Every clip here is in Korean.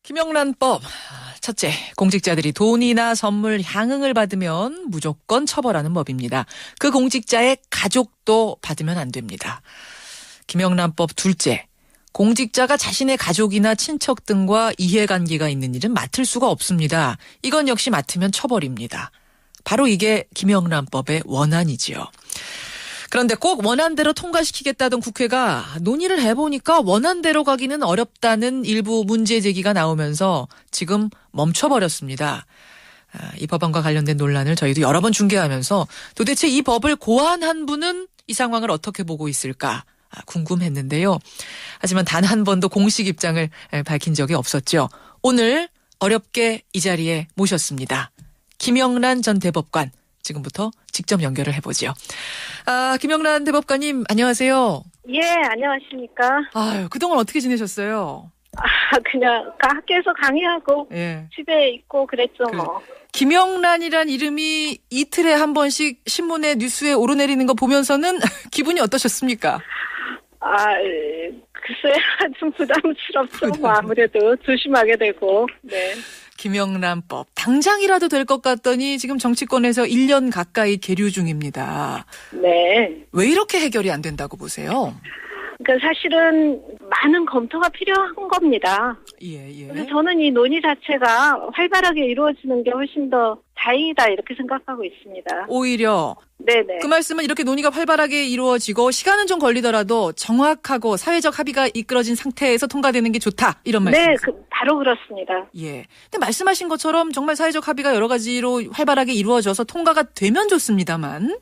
김영란법. 첫째, 공직자들이 돈이나 선물, 향응을 받으면 무조건 처벌하는 법입니다. 그 공직자의 가족도 받으면 안 됩니다. 김영란법 둘째, 공직자가 자신의 가족이나 친척 등과 이해관계가 있는 일은 맡을 수가 없습니다. 이건 역시 맡으면 처벌입니다. 바로 이게 김영란법의 원안이지요. 그런데 꼭 원안대로 통과시키겠다던 국회가 논의를 해보니까 원안대로 가기는 어렵다는 일부 문제 제기가 나오면서 지금 멈춰버렸습니다. 이 법안과 관련된 논란을 저희도 여러 번 중계하면서 도대체 이 법을 고안한 분은 이 상황을 어떻게 보고 있을까 궁금했는데요. 하지만 단 한 번도 공식 입장을 밝힌 적이 없었죠. 오늘 어렵게 이 자리에 모셨습니다. 김영란 전 대법관. 지금부터 직접 연결을 해보죠. 김영란 대법관님 안녕하세요. 예, 안녕하십니까. 아유, 그동안 어떻게 지내셨어요? 그냥 학교에서 강의하고 집에 있고 그랬죠 뭐. 김영란이란 이름이 이틀에 한 번씩 신문에 뉴스에 오르내리는 거 보면서는 기분이 어떠셨습니까? 글쎄 좀 부담스럽죠. 뭐 아무래도 조심하게 되고. 네. 김영란법 당장이라도 될 것 같더니 지금 정치권에서 1년 가까이 계류 중입니다. 네. 왜 이렇게 해결이 안 된다고 보세요? 그러니까 사실은 많은 검토가 필요한 겁니다. 예. 그래서 저는 이 논의 자체가 활발하게 이루어지는 게 훨씬 더 다행이다 이렇게 생각하고 있습니다. 오히려 네네. 그 말씀은 이렇게 논의가 활발하게 이루어지고 시간은 좀 걸리더라도 정확하고 사회적 합의가 이끌어진 상태에서 통과되는 게 좋다 이런 말씀이세요? 네, 바로 그렇습니다. 예. 근데 말씀하신 것처럼 정말 사회적 합의가 여러 가지로 활발하게 이루어져서 통과가 되면 좋습니다만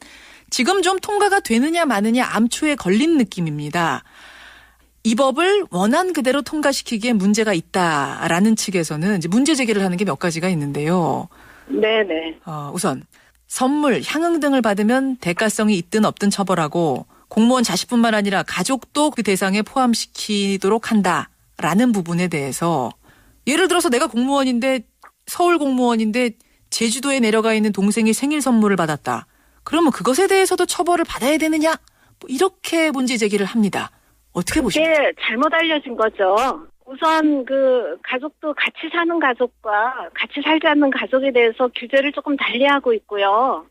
지금 좀 통과가 되느냐 마느냐 암초에 걸린 느낌입니다. 이 법을 원안 그대로 통과시키기에 문제가 있다라는 측에서는 이제 문제 제기를 하는 게 몇 가지가 있는데요. 네네. 우선 선물, 향응 등을 받으면 대가성이 있든 없든 처벌하고 공무원 자식뿐만 아니라 가족도 그 대상에 포함시키도록 한다라는 부분에 대해서 예를 들어서 내가 공무원인데 서울 공무원인데 제주도에 내려가 있는 동생이 생일 선물을 받았다. 그러면 그것에 대해서도 처벌을 받아야 되느냐? 뭐 이렇게 문제 제기를 합니다. 어떻게 보십니까? 그게 잘못 알려진 거죠. 우선 그 가족도 같이 사는 가족과 같이 살지 않는 가족에 대해서 규제를 조금 달리하고 있고요.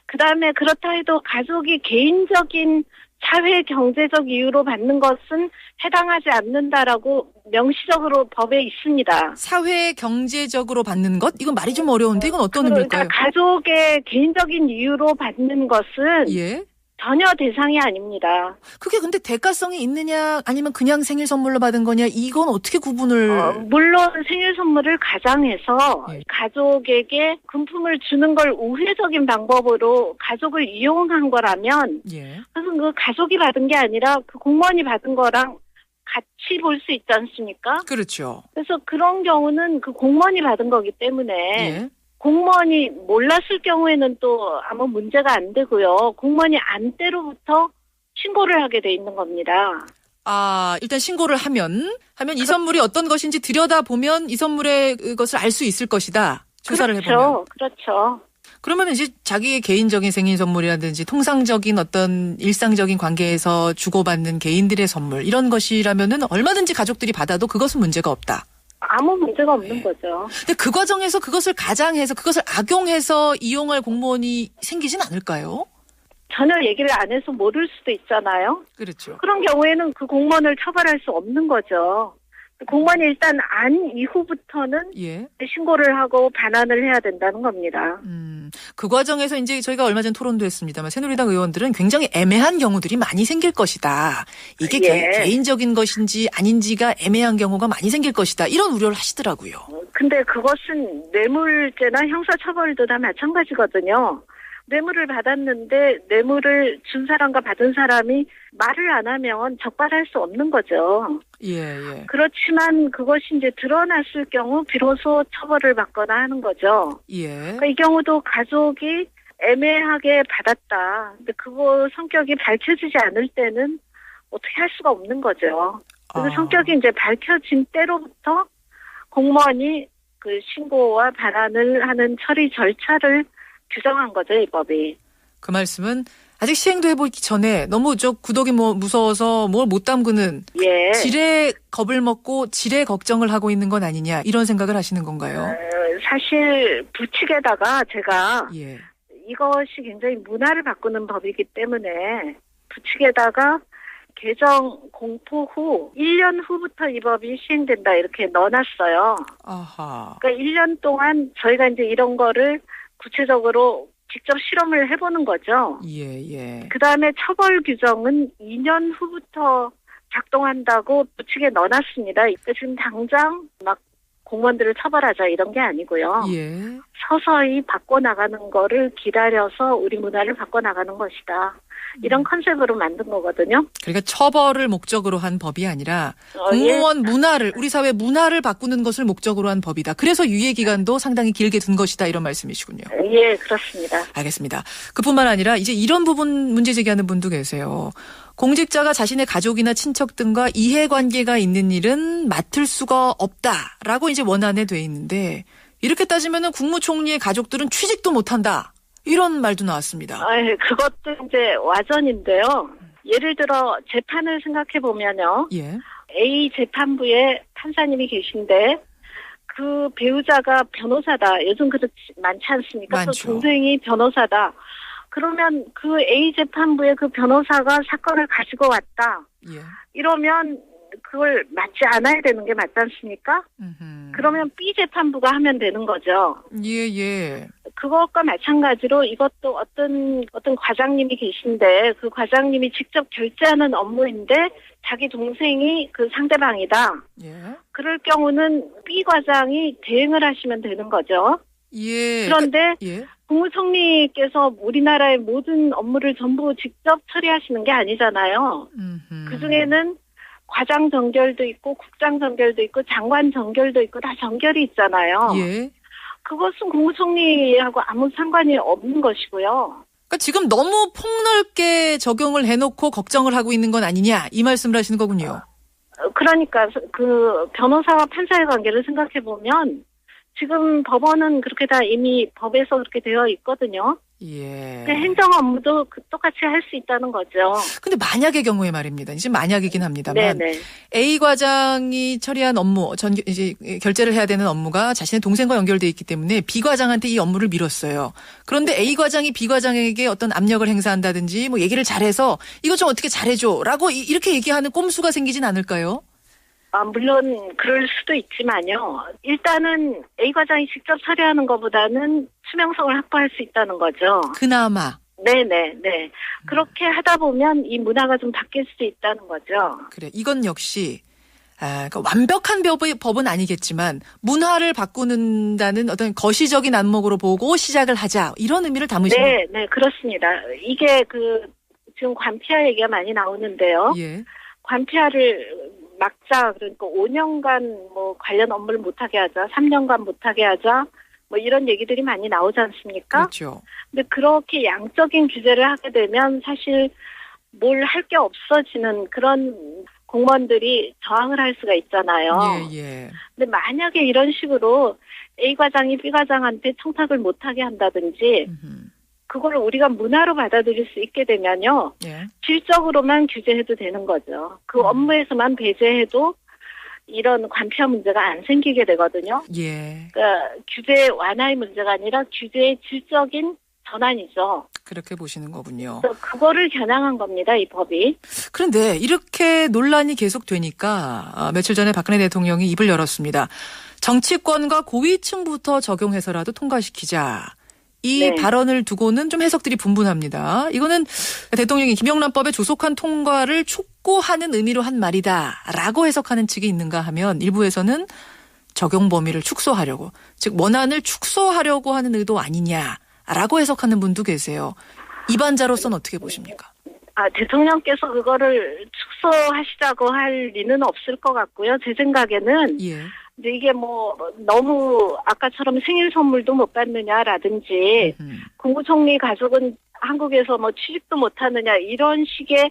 그다음에 그렇다 해도 가족이 개인적인 사회 경제적 이유로 받는 것은 해당하지 않는다라고 명시적으로 법에 있습니다. 사회 경제적으로 받는 것? 이건 말이 좀 어려운데 이건 어떤 의미일까요? 그러니까 가족의 개인적인 이유로 받는 것은 전혀 대상이 아닙니다. 그게 근데 대가성이 있느냐 아니면 그냥 생일 선물로 받은 거냐 이건 어떻게 구분을... 물론 생일 선물을 가장해서 가족에게 금품을 주는 걸 우회적인 방법으로 가족을 이용한 거라면 그것은 그 가족이 받은 게 아니라 그 공무원이 받은 거랑 같이 볼 수 있지 않습니까? 그렇죠. 그래서 그런 경우는 그 공무원이 받은 거기 때문에 공무원이 몰랐을 경우에는 또 아무 문제가 안 되고요. 공무원이 안 때로부터 신고를 하게 돼 있는 겁니다. 일단 신고를 하면 이 선물이 어떤 것인지 들여다보면 이 선물의 것을 알 수 있을 것이다. 조사를 해보면. 그렇죠. 그러면 이제 자기의 개인적인 생일 선물이라든지 통상적인 어떤 일상적인 관계에서 주고받는 개인들의 선물 이런 것이라면은 얼마든지 가족들이 받아도 그것은 문제가 없다. 아무 문제가 없는 거죠. 근데 그 과정에서 그것을 가장해서 그것을 악용해서 이용할 공무원이 생기진 않을까요? 전혀 얘기를 안 해서 모를 수도 있잖아요. 그렇죠. 그런 경우에는 그 공무원을 처벌할 수 없는 거죠. 공무원이 일단 안 이후부터는 신고를 하고 반환을 해야 된다는 겁니다. 그 과정에서 이제 저희가 얼마 전 토론도 했습니다만 새누리당 의원들은 굉장히 애매한 경우들이 많이 생길 것이다. 이게 개인적인 것인지 아닌지가 애매한 경우가 많이 생길 것이다. 이런 우려를 하시더라고요. 근데 그것은 뇌물죄나 형사처벌도 다 마찬가지거든요. 뇌물을 받았는데 뇌물을 준 사람과 받은 사람이 말을 안 하면 적발할 수 없는 거죠. 그렇지만 그것이 이제 드러났을 경우 비로소 처벌을 받거나 하는 거죠. 그러니까 이 경우도 가족이 애매하게 받았다. 근데 그거 성격이 밝혀지지 않을 때는 어떻게 할 수가 없는 거죠. 그래서 성격이 이제 밝혀진 때로부터 공무원이 그 신고와 반환을 하는 처리 절차를 규정한 거죠, 이 법이. 그 말씀은 아직 시행도 해보기 전에 너무 구독이 무서워서 뭘 못 담그는 예. 지레 겁을 먹고 지레 걱정을 하고 있는 건 아니냐 이런 생각을 하시는 건가요? 사실 부칙에다가 제가 예. 이것이 굉장히 문화를 바꾸는 법이기 때문에 부칙에다가 개정 공포 후 1년 후부터 이 법이 시행된다 이렇게 넣어놨어요. 아하. 그러니까 1년 동안 저희가 이제 이런 거를 구체적으로 직접 실험을 해보는 거죠. 예. 그 다음에 처벌 규정은 2년 후부터 작동한다고 부칙에 넣어놨습니다. 그러니까 지금 당장 막 공무원들을 처벌하자 이런 게 아니고요. 예. 서서히 바꿔나가는 거를 기다려서 우리 문화를 바꿔나가는 것이다. 이런 컨셉으로 만든 거거든요. 그러니까 처벌을 목적으로 한 법이 아니라 예. 공무원 문화를 우리 사회 문화를 바꾸는 것을 목적으로 한 법이다. 그래서 유예 기간도 상당히 길게 둔 것이다 이런 말씀이시군요. 예, 그렇습니다. 알겠습니다. 그뿐만 아니라 이제 이런 부분 문제 제기하는 분도 계세요. 공직자가 자신의 가족이나 친척 등과 이해관계가 있는 일은 맡을 수가 없다라고 이제 원안에 돼 있는데 이렇게 따지면은 국무총리의 가족들은 취직도 못한다. 이런 말도 나왔습니다. 그것도 이제 와전인데요. 예를 들어 재판을 생각해 보면요. 예. A 재판부에 판사님이 계신데 그 배우자가 변호사다. 요즘 그렇지 많지 않습니까? 많죠. 또 동생이 변호사다. 그러면 그 A 재판부에 그 변호사가 사건을 가지고 왔다. 예. 이러면 그걸 맞지 않아야 되는 게 맞지 않습니까? 그러면 B 재판부가 하면 되는 거죠. 예. 그것과 마찬가지로 이것도 어떤 과장님이 계신데 그 과장님이 직접 결제하는 업무인데 자기 동생이 그 상대방이다. 예. 그럴 경우는 B 과장이 대행을 하시면 되는 거죠. 예. 그런데 예. 국무총리께서 우리나라의 모든 업무를 전부 직접 처리하시는 게 아니잖아요. 그중에는 과장 정결도 있고 국장 정결도 있고 장관 정결도 있고 다 정결이 있잖아요. 예. 그것은 국무총리하고 아무 상관이 없는 것이고요. 그러니까 지금 너무 폭넓게 적용을 해놓고 걱정을 하고 있는 건 아니냐 이 말씀을 하시는 거군요. 그러니까 그 변호사와 판사의 관계를 생각해 보면 지금 법원은 그렇게 다 이미 법에서 그렇게 되어 있거든요. 예. 행정 업무도 똑같이 할 수 있다는 거죠. 근데 만약의 경우에 말입니다. 이제 만약이긴 합니다만 네네. A 과장이 처리한 업무, 이제 결제를 해야 되는 업무가 자신의 동생과 연결돼 있기 때문에 B 과장한테 이 업무를 밀었어요. 그런데 A 과장이 B 과장에게 어떤 압력을 행사한다든지 뭐 얘기를 잘해서 이것 좀 어떻게 잘해줘라고 이렇게 얘기하는 꼼수가 생기진 않을까요? 물론 그럴 수도 있지만요. 일단은 A 과장이 직접 처리하는 것보다는 투명성을 확보할 수 있다는 거죠. 그나마. 네네. 그렇게 하다 보면 이 문화가 좀 바뀔 수 있다는 거죠. 그래. 이건 역시 그러니까 완벽한 법은 아니겠지만 문화를 바꾸는다는 어떤 거시적인 안목으로 보고 시작을 하자. 이런 의미를 담으신 거예요. 네, 그렇습니다. 이게 지금 관피아 얘기가 많이 나오는데요. 예. 관피아를 막자, 그러니까 5년간 뭐 관련 업무를 못하게 하자, 3년간 못하게 하자, 뭐 이런 얘기들이 많이 나오지 않습니까? 그렇죠. 근데 그렇게 양적인 규제를 하게 되면 사실 뭘 할 게 없어지는 그런 공무원들이 저항을 할 수가 있잖아요. 예. 근데 만약에 이런 식으로 A 과장이 B 과장한테 청탁을 못하게 한다든지, 그걸 우리가 문화로 받아들일 수 있게 되면요. 예. 질적으로만 규제해도 되는 거죠. 그 업무에서만 배제해도 이런 관피아 문제가 안 생기게 되거든요. 예. 그러니까 규제 완화의 문제가 아니라 규제의 질적인 전환이죠. 그렇게 보시는 거군요. 그래서 그거를 겨냥한 겁니다, 이 법이. 그런데 이렇게 논란이 계속되니까 며칠 전에 박근혜 대통령이 입을 열었습니다. 정치권과 고위층부터 적용해서라도 통과시키자. 이 발언을 두고는 좀 해석들이 분분합니다. 이거는 대통령이 김영란법의 조속한 통과를 촉구하는 의미로 한 말이다라고 해석하는 측이 있는가 하면 일부에서는 적용 범위를 축소하려고, 즉 원안을 축소하려고 하는 의도 아니냐라고 해석하는 분도 계세요. 입안자로서는 어떻게 보십니까? 대통령께서 그거를 축소하시자고 할 리는 없을 것 같고요. 제 생각에는 예. 이제 이게 뭐 너무 아까처럼 생일 선물도 못 받느냐라든지 국무총리 가족은 한국에서 뭐 취직도 못 하느냐 이런 식의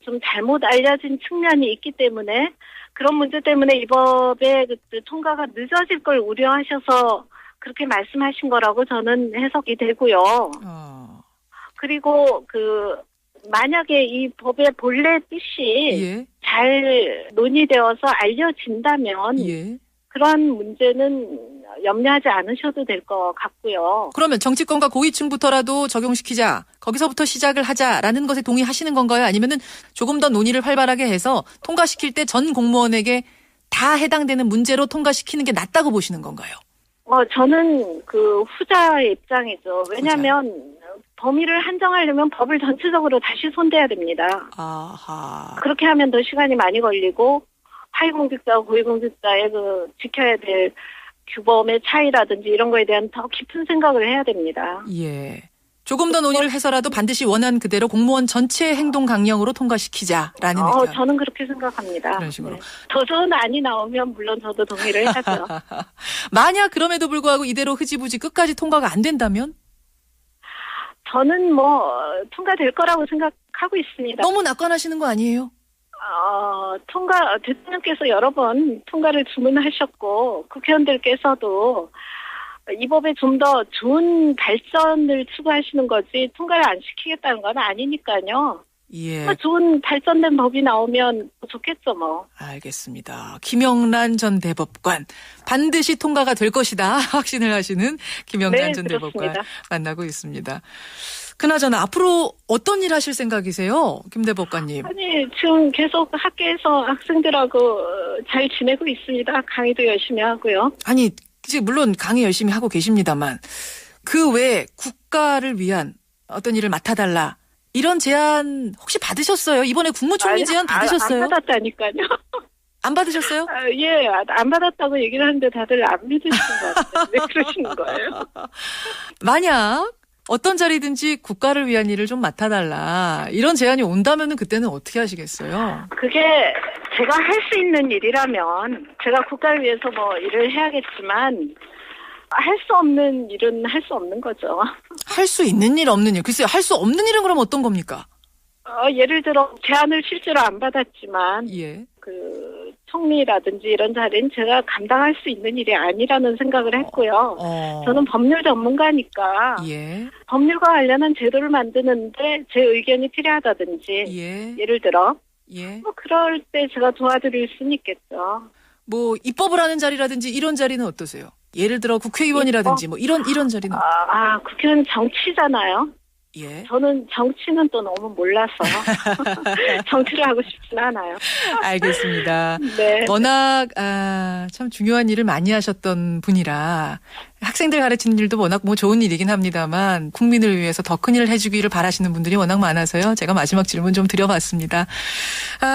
좀 잘못 알려진 측면이 있기 때문에 그런 문제 때문에 이 법의 통과가 늦어질 걸 우려하셔서 그렇게 말씀하신 거라고 저는 해석이 되고요. 그리고 만약에 이 법의 본래 뜻이 예. 잘 논의되어서 알려진다면 예. 그런 문제는 염려하지 않으셔도 될 것 같고요. 그러면 정치권과 고위층부터라도 적용시키자, 거기서부터 시작을 하자라는 것에 동의하시는 건가요? 아니면은 조금 더 논의를 활발하게 해서 통과시킬 때 전 공무원에게 다 해당되는 문제로 통과시키는 게 낫다고 보시는 건가요? 저는 후자의 입장이죠. 왜냐하면 범위를 한정하려면 법을 전체적으로 다시 손대야 됩니다. 아하. 그렇게 하면 더 시간이 많이 걸리고 하위공직자와 고위공직자의 지켜야 될 규범의 차이라든지 이런 거에 대한 더 깊은 생각을 해야 됩니다. 예. 조금 더 논의를 해서라도 반드시 원한 그대로 공무원 전체 행동 강령으로 통과시키자라는 의견. 저는 그렇게 생각합니다. 그런 식으로. 네. 더 좋은 안이 나오면 물론 저도 동의를 하죠. 만약 그럼에도 불구하고 이대로 흐지부지 끝까지 통과가 안 된다면? 저는 통과될 거라고 생각하고 있습니다. 너무 낙관하시는 거 아니에요? 대통령께서 여러 번 통과를 주문하셨고, 국회의원들께서도 이 법에 좀 더 좋은 발전을 추구하시는 거지, 통과를 안 시키겠다는 건 아니니까요. 예. 좋은 발전된 법이 나오면 좋겠죠, 뭐. 알겠습니다. 김영란 전 대법관 반드시 통과가 될 것이다 확신을 하시는 김영란 네, 전 그렇습니다. 대법관 만나고 있습니다. 그나저나 앞으로 어떤 일 하실 생각이세요? 김 대법관님. 아니, 지금 계속 학교에서 학생들하고 잘 지내고 있습니다. 강의도 열심히 하고요. 아니, 지금 물론 강의 열심히 하고 계십니다만 그 외에 국가를 위한 어떤 일을 맡아달라. 이런 제안 혹시 받으셨어요? 이번에 국무총리 제안 받으셨어요? 안 받았다니까요. 안 받으셨어요? 예, 안 받았다고 얘기를 하는데 다들 안 믿으시는 것 같아요. 왜 그러시는 거예요? 만약 어떤 자리든지 국가를 위한 일을 좀 맡아달라. 이런 제안이 온다면은 그때는 어떻게 하시겠어요? 그게 제가 할 수 있는 일이라면 제가 국가를 위해서 일을 해야겠지만 할 수 없는 일은 할 수 없는 거죠. 할 수 있는 일, 없는 일. 글쎄요, 할 수 없는 일은 그럼 어떤 겁니까? 예를 들어 제안을 실제로 안 받았지만 예. 총리라든지 이런 자리는 제가 감당할 수 있는 일이 아니라는 생각을 했고요. 저는 법률 전문가니까 예. 법률과 관련한 제도를 만드는데 제 의견이 필요하다든지 예. 예를 들어 예. 그럴 때 제가 도와드릴 수는 있겠죠. 입법을 하는 자리라든지 이런 자리는 어떠세요? 예를 들어 국회의원이라든지 이런 자리는. 국회는 정치잖아요. 예. 저는 정치는 또 너무 몰라서 정치를 하고 싶진 않아요. 알겠습니다. 네. 워낙 참 중요한 일을 많이 하셨던 분이라 학생들 가르치는 일도 워낙 좋은 일이긴 합니다만 국민을 위해서 더 큰 일을 해주기를 바라시는 분들이 워낙 많아서요. 제가 마지막 질문 좀 드려봤습니다.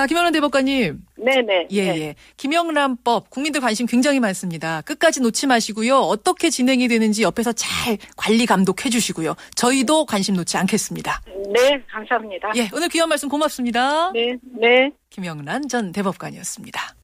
김영란 대법관님. 네네. 예. 김영란법 국민들 관심 굉장히 많습니다. 끝까지 놓지 마시고요. 어떻게 진행이 되는지 옆에서 잘 관리 감독해 주시고요. 저희도 관심 놓지 않겠습니다. 네, 감사합니다. 예, 오늘 귀한 말씀 고맙습니다. 네. 김영란 전 대법관이었습니다.